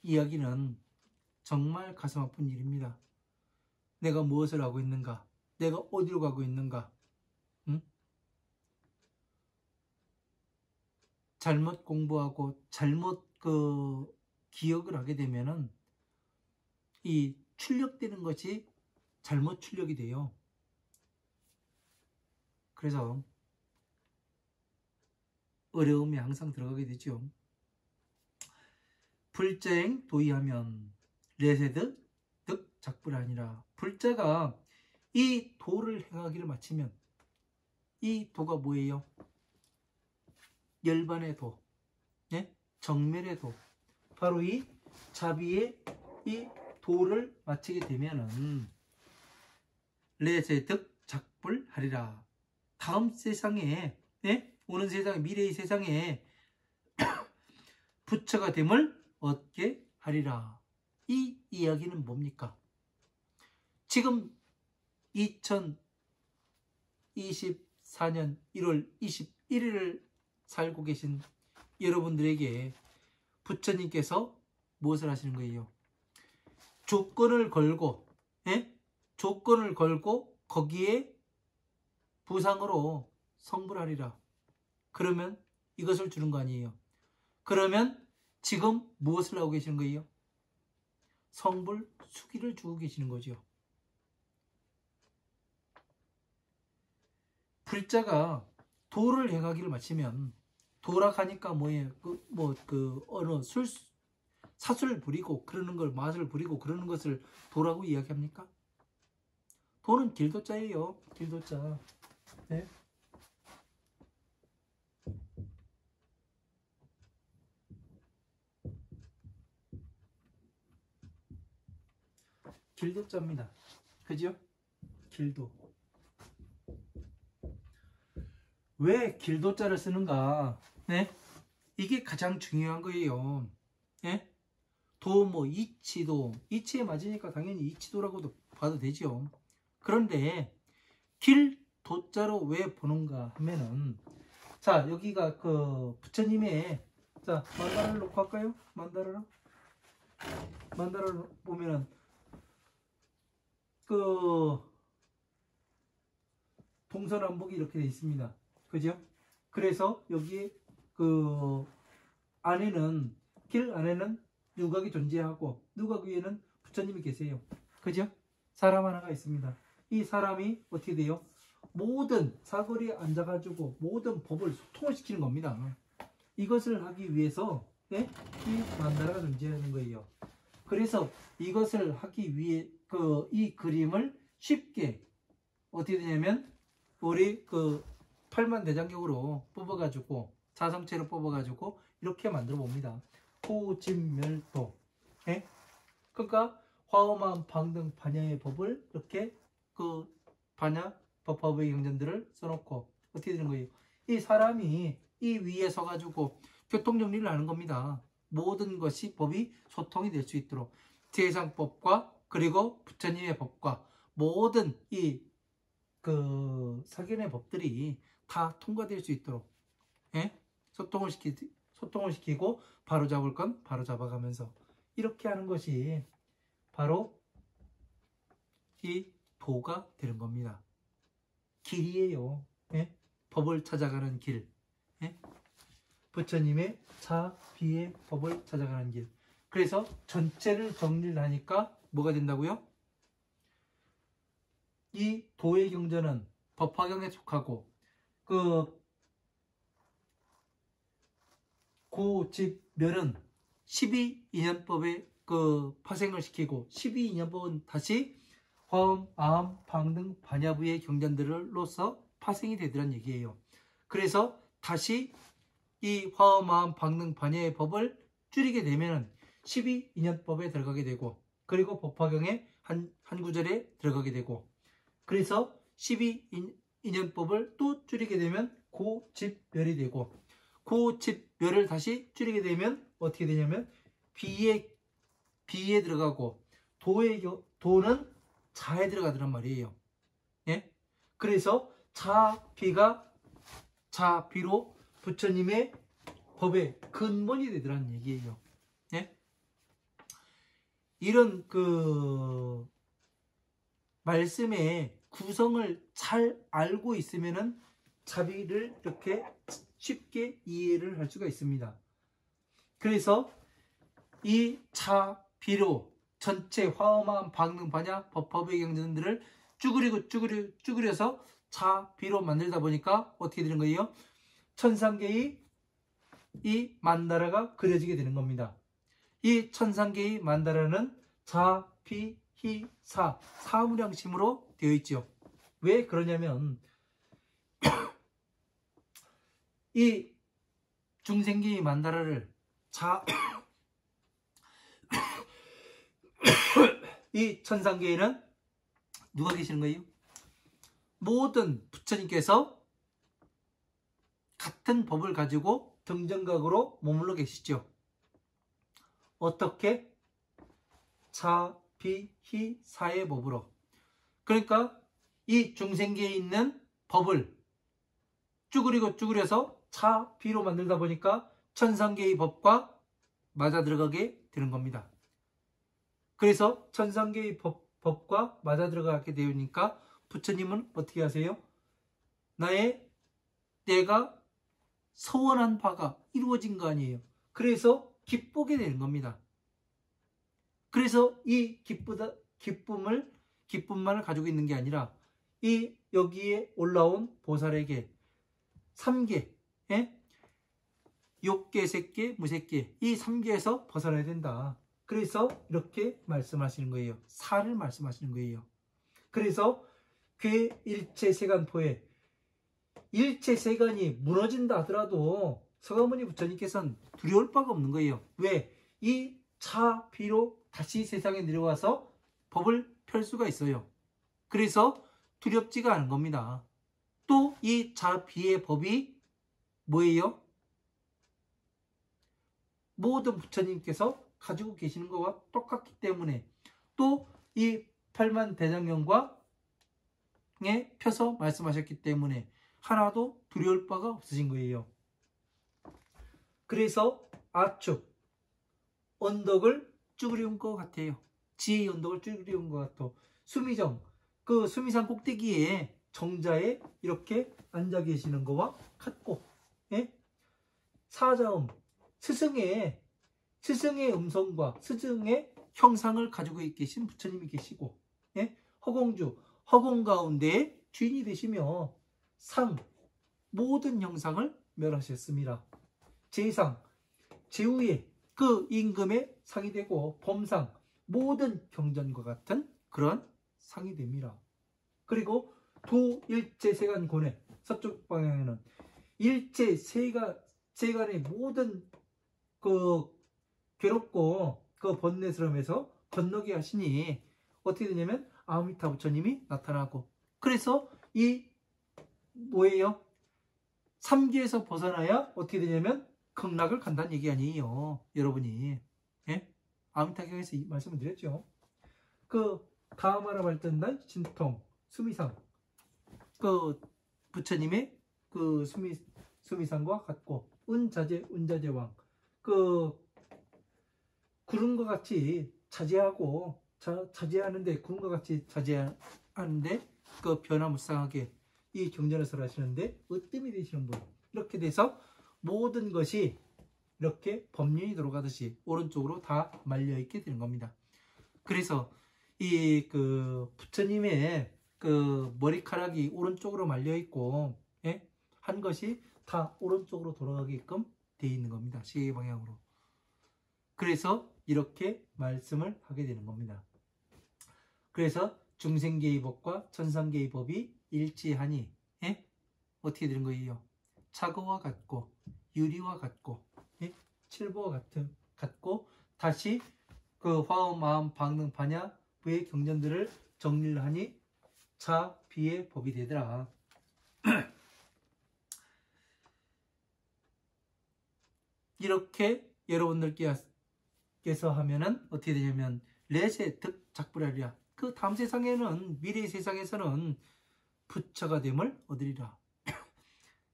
[SPEAKER 1] 이야기는 정말 가슴 아픈 일입니다. 내가 무엇을 하고 있는가? 내가 어디로 가고 있는가? 응? 잘못 공부하고 잘못 기억을 하게 되면은 이 출력되는 것이 잘못 출력이 돼요. 그래서 어려움에 항상 들어가게 되죠. 불자행 도의하면 레세득 작불아니라. 불자가 이 도를 행하기를 마치면, 이 도가 뭐예요? 열반의 도, 예? 정멸의 도, 바로 이 자비의 이 도를 마치게 되면은 레세득 작불하리라. 다음 세상에, 예? 오는 세상에, 미래의 세상에 부처가 됨을 얻게 하리라. 이 이야기는 뭡니까? 지금 2024년 1월 21일을 살고 계신 여러분들에게 부처님께서 무엇을 하시는 거예요? 조건을 걸고, 예? 조건을 걸고 거기에 부상으로 성불하리라. 그러면 이것을 주는 거 아니에요. 그러면 지금 무엇을 하고 계시는 거예요? 성불 수기를 주고 계시는 거죠. 불자가 도를 행하기를 마치면 돌아가니까 뭐예요? 어느 사술 부리고 그러는 걸, 맛을 부리고 그러는 것을 도라고 이야기합니까? 도는 길도자예요. 길도자. 네? 길도자입니다. 그죠? 길도. 왜 길도자를 쓰는가? 네? 이게 가장 중요한 거예요. 예? 도, 이치도. 이치에 맞으니까 당연히 이치도라고도 봐도 되죠. 그런데 길도자로 왜 보는가 하면은, 자, 여기가 부처님의, 자, 만다라를 놓고 할까요? 만다라를 보면은 동서남북이 이렇게 되어 있습니다. 그죠? 그래서 여기 안에는, 길 안에는 누각이 존재하고 누각 위에는 부처님이 계세요. 그죠? 사람 하나가 있습니다. 이 사람이 어떻게 돼요? 모든 사거리에 앉아가지고 모든 법을 소통을 시키는 겁니다. 이것을 하기 위해서 이 만다라가 존재하는 거예요. 그래서 이것을 하기 위해 이 그림을 쉽게 어떻게 되냐면 우리 팔만대장경으로 뽑아가지고 자성체로 뽑아가지고 이렇게 만들어 봅니다. 호진멸도. 예? 그러니까 화엄한 방등 반야의 법을 이렇게 반야 법의 경전들을 써놓고 어떻게 되는 거예요? 이 사람이 이 위에 서가지고 교통정리를 하는 겁니다. 모든 것이 법이 소통이 될 수 있도록 제상법과 그리고 부처님의 법과 모든 이 사견의 법들이 다 통과될 수 있도록 예? 소통을 시키고 바로 잡을 건 바로 잡아가면서 이렇게 하는 것이 바로 이 도가 되는 겁니다. 길이에요. 예? 법을 찾아가는 길. 예? 부처님의 자비의 법을 찾아가는 길. 그래서 전체를 정리를 하니까 뭐가 된다고요? 이 도의 경전은 법화경에 속하고 고집멸은 12인연법에 파생을 시키고 12인연법은 다시 화엄, 아함, 방등, 반야부의 경전들로서 파생이 되더란 얘기예요. 그래서 다시 이 화엄, 아함, 방등, 반야의 법을 줄이게 되면 12인연법에 들어가게 되고 그리고 법화경의 한 구절에 들어가게 되고 그래서 12인연법을 또 줄이게 되면 고집멸이 되고 고집멸을 다시 줄이게 되면 어떻게 되냐면 비에 들어가고 도는 자에 들어가더란 말이에요. 예? 그래서 자비로 부처님의 법의 근본이 되더란 얘기예요. 예? 이런 말씀의 구성을 잘 알고 있으면은 자비를 이렇게 쉽게 이해를 할 수가 있습니다. 그래서 이 자비로 전체 화엄한 방등 반야 법의 경전들을 쭈그려서 자비로 만들다 보니까 어떻게 되는 거예요? 천상계의 이 만다라가 그려지게 되는 겁니다. 이 천상계의 만다라는 자비희사 사무량심으로 되어 있죠. 왜 그러냐면 이 중생계의 만다라를 이 천상계에는 누가 계시는 거예요? 모든 부처님께서 같은 법을 가지고 등정각으로 머물러 계시죠. 어떻게? 자비희사의 법으로. 그러니까 이 중생계에 있는 법을 쭈그려서 자비로 만들다 보니까 천상계의 법과 맞아 들어가게 되는 겁니다. 그래서 천상계의 법과 맞아 들어가게 되니까 부처님은 어떻게 하세요? 내가 서원한 바가 이루어진 거 아니에요. 그래서 기쁘게 되는 겁니다. 그래서 이 기쁨만을 가지고 있는 게 아니라 이 여기에 올라온 보살에게 3계, 욕계, 색계, 무색계 이 3계에서 벗어나야 된다. 그래서 이렇게 말씀하시는 거예요. 사를 말씀하시는 거예요. 그래서 괴일체세간포에 일체세간이 무너진다 하더라도 서가모니 부처님께서는 두려울 바가 없는 거예요. 왜? 이 자비로 다시 세상에 내려와서 법을 펼 수가 있어요. 그래서 두렵지가 않은 겁니다. 또 이 자비의 법이 뭐예요? 모든 부처님께서 가지고 계시는 것과 똑같기 때문에 또 이 팔만대장경과 펴서 말씀하셨기 때문에 하나도 두려울 바가 없으신 거예요. 그래서 아축 언덕을 쭈그려온 것 같아요. 지혜의 언덕을 쭈그려온 것 같아. 수미정 수미산 꼭대기에 정자에 이렇게 앉아 계시는 것과 같고 사자음 스승의 음성과 스승의 형상을 가지고 계신 부처님이 계시고 허공주 허공 가운데 주인이 되시며 상 모든 형상을 멸하셨습니다. 제상 제후의 그 임금의 상이 되고 범상 모든 경전과 같은 그런 상이 됩니다. 그리고 도일제세간권의 서쪽 방향에는 일제 세간의 모든 그 괴롭고 그 번뇌스러움에서 건너게 하시니 어떻게 되냐면 아미타 부처님이 나타나고, 그래서 이 뭐예요? 삼계에서 벗어나야 어떻게 되냐면 극락을 간다는 얘기 아니에요, 여러분이. 예? 아미타경에서 이 말씀을 드렸죠. 그 다마라 발전단 진통 수미상, 그 부처님의 그 수미상과 같고, 은자재왕, 그 구름과 같이 자제하고 자제하는데, 구름과 같이 자제하는데 그 변화무쌍하게 이 경전에서 하시는데 으뜸이 되시는 분, 이렇게 돼서 모든 것이 이렇게 법륜이 들어가듯이 오른쪽으로 다 말려 있게 되는 겁니다. 그래서 이 그 부처님의 그 머리카락이 오른쪽으로 말려 있고, 예? 한 것이 다 오른쪽으로 돌아가게끔 되어 있는 겁니다, 시계 방향으로. 그래서 이렇게 말씀을 하게 되는 겁니다. 그래서 중생계의 법과 천상계의 법이 일치하니, 예? 어떻게 되는 거예요? 차거와 같고 유리와 같고, 예? 칠보와 같고 다시 그 화엄, 마음, 방능, 반야의 경전들을 정리를 하니 자, 비의 법이 되더라. 이렇게 여러분들께서 하면은 어떻게 되냐면 레세 득 작불하리라. 그 다음 세상에는, 미래 세상에서는 부처가 됨을 얻으리라.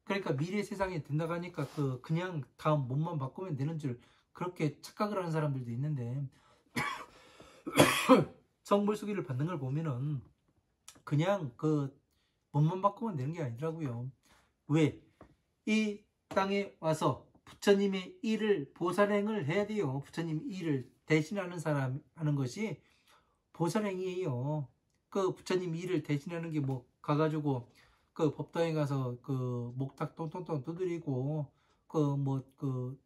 [SPEAKER 1] 그러니까 미래 세상에 된다고 하니까 그냥 다음 몸만 바꾸면 되는 줄 그렇게 착각을 하는 사람들도 있는데, 성불수기를 받는 걸 보면은 그냥 그 몸만 바꾸면 되는 게 아니더라고요. 왜? 이 땅에 와서 부처님의 일을 보살행을 해야 돼요. 부처님 일을 대신하는 사람 하는 것이 보살행이에요. 그 부처님 일을 대신하는 게 뭐 가가지고 그 법당에 가서 그 목탁 똥똥똥 두드리고 그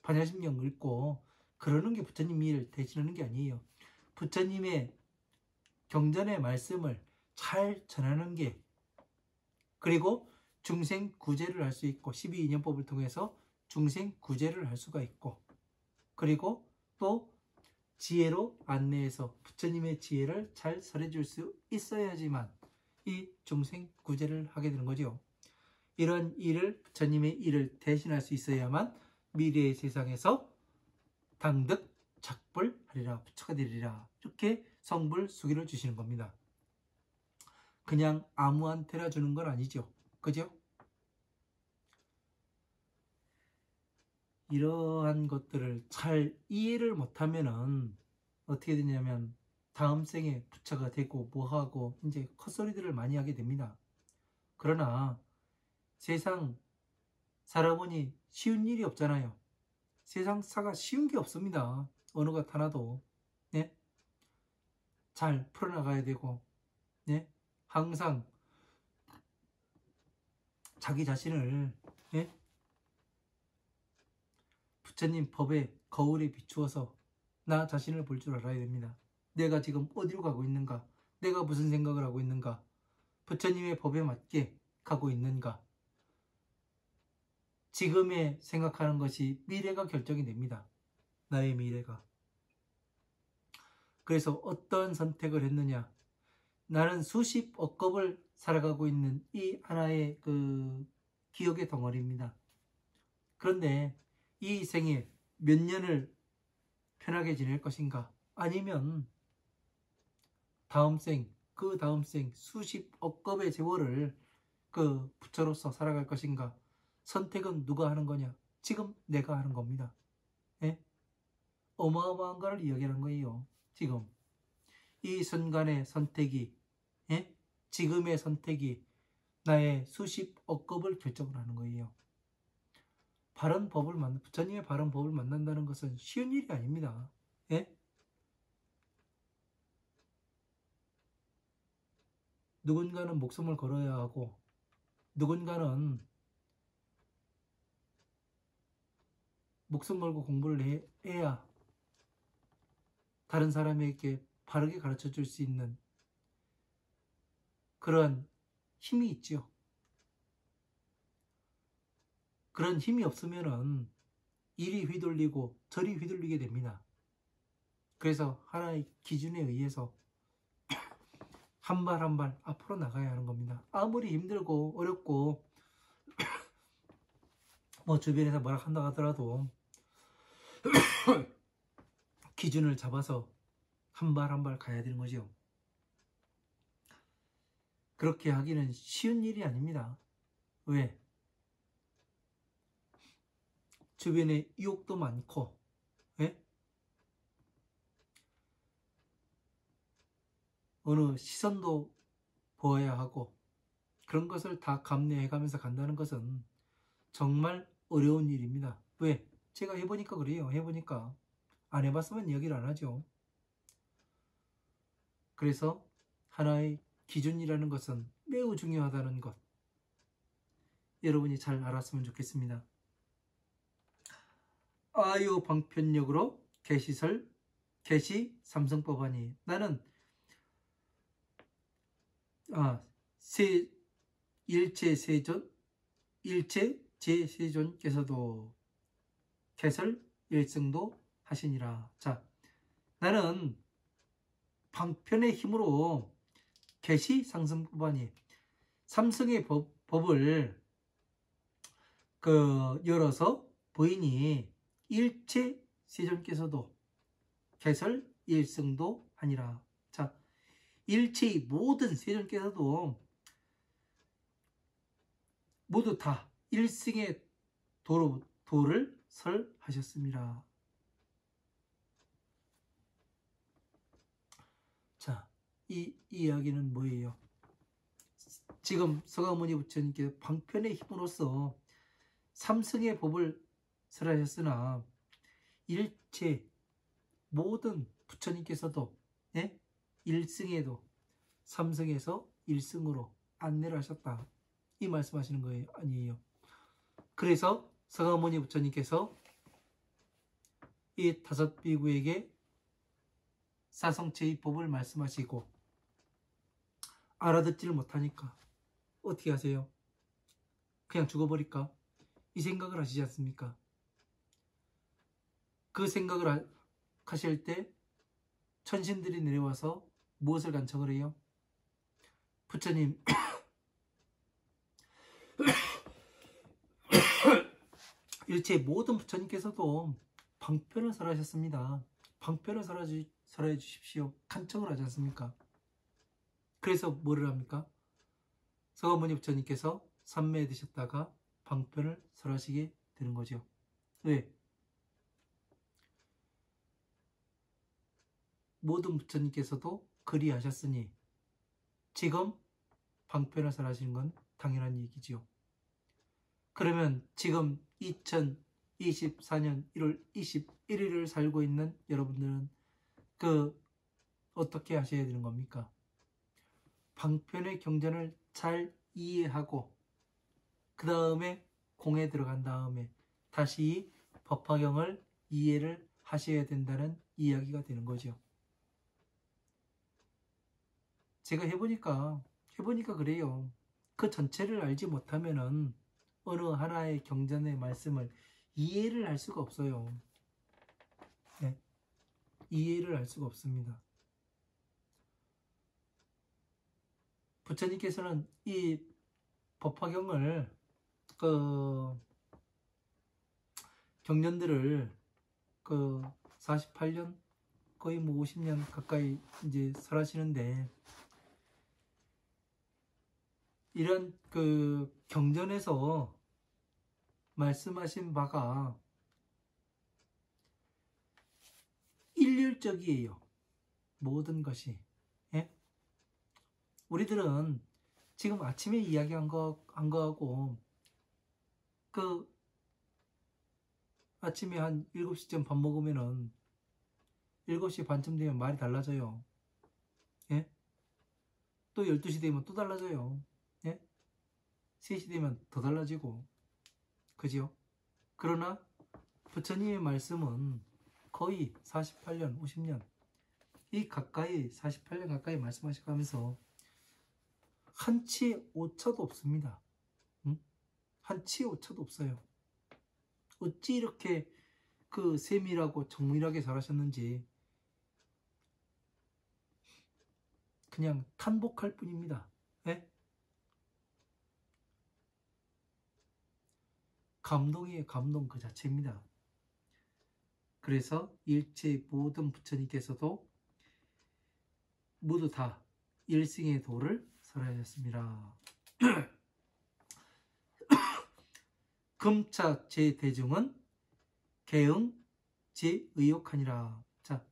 [SPEAKER 1] 반야심경 읽고 그러는 게 부처님 일을 대신하는 게 아니에요. 부처님의 경전의 말씀을 잘 전하는 게, 그리고 중생 구제를 할 수 있고 12인연법을 통해서 중생 구제를 할 수가 있고, 그리고 또 지혜로 안내해서 부처님의 지혜를 잘 설해줄 수 있어야지만 이 중생 구제를 하게 되는 거죠. 이런 일을, 부처님의 일을 대신할 수 있어야만 미래의 세상에서 당득 작불하리라, 부처가 되리라, 이렇게 성불수기를 주시는 겁니다. 그냥 아무한테나 주는 건 아니죠. 그죠? 이러한 것들을 잘 이해를 못하면은 어떻게 되냐면 다음 생에 부처가 되고 뭐하고 이제 헛소리들을 많이 하게 됩니다. 그러나 세상 살아보니 쉬운 일이 없잖아요. 세상 사가 쉬운 게 없습니다. 어느 것 하나도. 네? 잘 풀어나가야 되고, 네? 항상 자기 자신을, 네? 부처님 법의 거울에 비추어서 나 자신을 볼 줄 알아야 됩니다. 내가 지금 어디로 가고 있는가? 내가 무슨 생각을 하고 있는가? 부처님의 법에 맞게 가고 있는가? 지금의 생각하는 것이 미래가 결정이 됩니다. 나의 미래가. 그래서 어떤 선택을 했느냐? 나는 수십억 겁을 살아가고 있는 이 하나의 그 기억의 덩어리입니다. 그런데 이 생에 몇 년을 편하게 지낼 것인가? 아니면 다음 생, 그 다음 생 수십억 겁의 세월을 그 부처로서 살아갈 것인가? 선택은 누가 하는 거냐? 지금 내가 하는 겁니다. 예? 어마어마한 걸 이야기하는 거예요. 지금 이 순간의 선택이, 예? 지금의 선택이 나의 수십억 겁을 결정을 하는 거예요. 부처님의 바른 법을 만난다는 것은 쉬운 일이 아닙니다. 예? 누군가는 목숨을 걸어야 하고, 누군가는 목숨 걸고 공부를 해야 다른 사람에게 바르게 가르쳐 줄 수 있는 그런 힘이 있죠. 그런 힘이 없으면은 이리 휘둘리고 저리 휘둘리게 됩니다. 그래서 하나의 기준에 의해서 한 발 한 발 앞으로 나가야 하는 겁니다. 아무리 힘들고 어렵고 뭐 주변에서 뭐라 한다 하더라도 기준을 잡아서 한 발 한 발 가야 되는 거죠. 그렇게 하기는 쉬운 일이 아닙니다. 왜? 주변에 유혹도 많고, 예? 어느 시선도 보아야 하고, 그런 것을 다 감내해 가면서 간다는 것은 정말 어려운 일입니다. 왜? 제가 해보니까 그래요. 해보니까. 안 해봤으면 이야기를 안 하죠. 그래서 하나의 기준이라는 것은 매우 중요하다는 것, 여러분이 잘 알았으면 좋겠습니다. 아유 방편력으로 개시 삼성법하니 나는 일체 제세존께서도 개설 일승도 하시니라. 자, 나는 방편의 힘으로 개시 삼성법하니 삼성의 법을 열어서 보이니 일체 세존께서도 개설 일승도 하니라. 자, 일체의 모든 세존께서도 모두 다 일승의 도를 설하셨습니다. 자, 이 이야기는 뭐예요? 지금 서가모니 부처님께서 방편의 힘으로써 삼승의 법을 설하셨으나 일체 모든 부처님께서도 일승에도 삼승에서 일승으로 안내를 하셨다. 이 말씀하시는 거예요? 아니에요. 그래서 서가모니 부처님께서 이 다섯 비구에게 사성체의 법을 말씀하시고 알아듣지를 못하니까 어떻게 하세요? 그냥 죽어버릴까? 이 생각을 하시지 않습니까? 그 생각을 하실 때 천신들이 내려와서 무엇을 간청을 해요? 부처님 일체 모든 부처님께서도 방편을 설하셨습니다. 방편을 설해 주십시오. 간청을 하지 않습니까? 그래서 뭐를 합니까? 서가모니 부처님께서 삼매에 드셨다가 방편을 설하시게 되는 거죠. 왜? 모든 부처님께서도 그리하셨으니 지금 방편을 설하시는 건 당연한 얘기지요. 그러면 지금 2024년 1월 21일을 살고 있는 여러분들은 어떻게 하셔야 되는 겁니까? 방편의 경전을 잘 이해하고 그 다음에 공에 들어간 다음에 다시 법화경을 이해를 하셔야 된다는 이야기가 되는 거죠. 제가 해보니까 그래요. 그 전체를 알지 못하면은 어느 하나의 경전의 말씀을 이해를 할 수가 없어요. 네. 이해를 할 수가 없습니다. 부처님께서는 이 법화경을 경전들을 48년 거의 50년 가까이 이제 설하시는데 이런 경전에서 말씀하신 바가 일률적이에요. 모든 것이. 예? 우리들은 지금 아침에 이야기한 거하고 아침에 한 7시쯤 밥 먹으면은 7시 반쯤 되면 말이 달라져요. 예? 또 12시 되면 또 달라져요. 예? 3시 되면 더 달라지고. 그죠? 그러나 부처님의 말씀은 거의 48년, 50년 이 가까이 48년 가까이 말씀하셔가면서 한치 오차도 없습니다. 응? 한치 오차도 없어요. 어찌 이렇게 그 세밀하고 정밀하게 잘하셨는지 그냥 탄복할 뿐입니다. 네? 감동이에요. 감동 그 자체입니다. 그래서 일체 모든 부처님께서도 모두 다 일승의 도를 설하셨습니다. 금차 제대중은 개응 제의욕하니라. 자,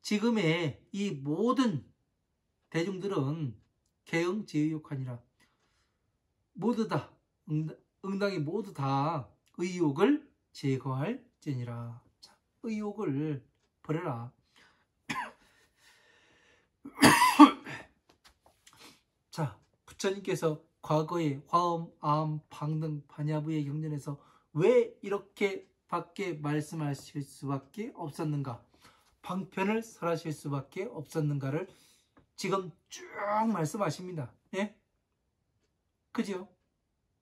[SPEAKER 1] 지금의 이 모든 대중들은 개응 제의욕하니라. 모두 다 응당이 모두 다 의욕을 제거할지니라. 자, 의욕을 버려라. 자, 부처님께서 과거에 화엄, 아엄, 방등, 반야부의 경전에서 왜 이렇게 밖에 말씀하실 수밖에 없었는가? 방편을 설하실 수밖에 없었는가를 지금 쭉 말씀하십니다. 예? 그죠?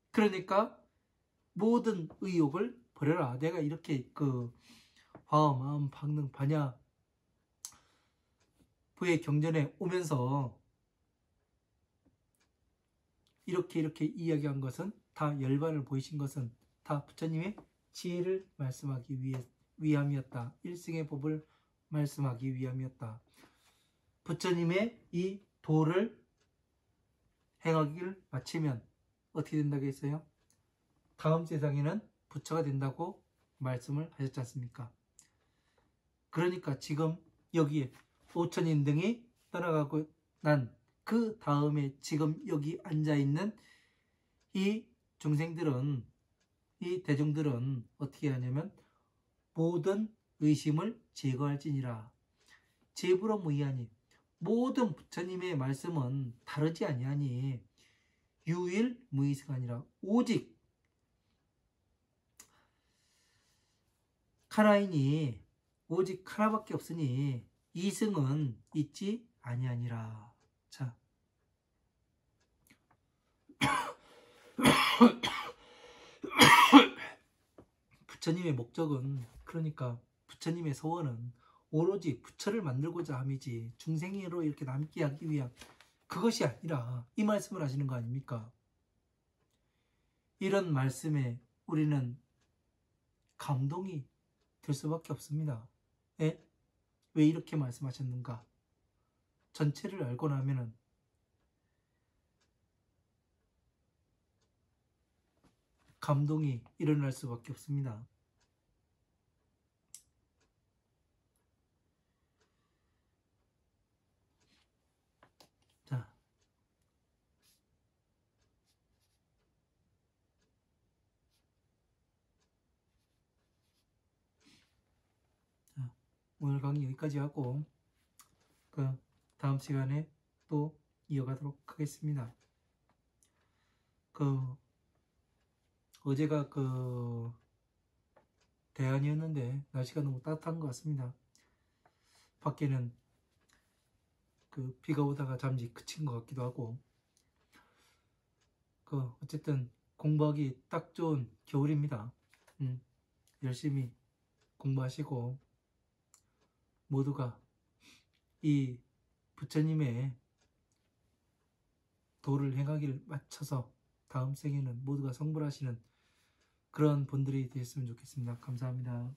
[SPEAKER 1] 그러니까 모든 의욕을 버려라. 내가 이렇게 그 화엄, 아엄, 방등, 반야부의 경전에 오면서 이렇게 이야기한 것은 다 열반을 보이신 것은 다 부처님의 지혜를 말씀하기 위함이었다. 일승의 법을 말씀하기 위함이었다. 부처님의 이 도를 행하기를 마치면 어떻게 된다고 했어요? 다음 세상에는 부처가 된다고 말씀을 하셨지 않습니까? 그러니까 지금 여기에 5천인 등이 떠나가고 난 그 다음에 지금 여기 앉아있는 이 중생들은, 이 대중들은 어떻게 하냐면 모든 의심을 제거할지니라. 제불어 무이하니 모든 부처님의 말씀은 다르지 아니하니 유일무이승하니라. 오직 하나이니 오직 하나밖에 없으니 이승은 있지 아니하니라. 자, 부처님의 목적은, 그러니까 부처님의 소원은 오로지 부처를 만들고자 함이지 중생으로 이렇게 남게 하기 위한 그것이 아니라 이 말씀을 하시는 거 아닙니까? 이런 말씀에 우리는 감동이 될 수밖에 없습니다. 예? 왜 이렇게 말씀하셨는가? 전체를 알고 나면은 감동이 일어날 수밖에 없습니다. 자, 오늘 강의 여기까지 하고 그 다음 시간에 또 이어가도록 하겠습니다. 어제가 대안이었는데 날씨가 너무 따뜻한 것 같습니다. 밖에는 비가 오다가 잠시 그친 것 같기도 하고 어쨌든 공부하기 딱 좋은 겨울입니다. 열심히 공부하시고 모두가 이 부처님의 도를 행하기를 마쳐서 다음 생에는 모두가 성불하시는 그런 분들이 되셨으면 좋겠습니다. 감사합니다.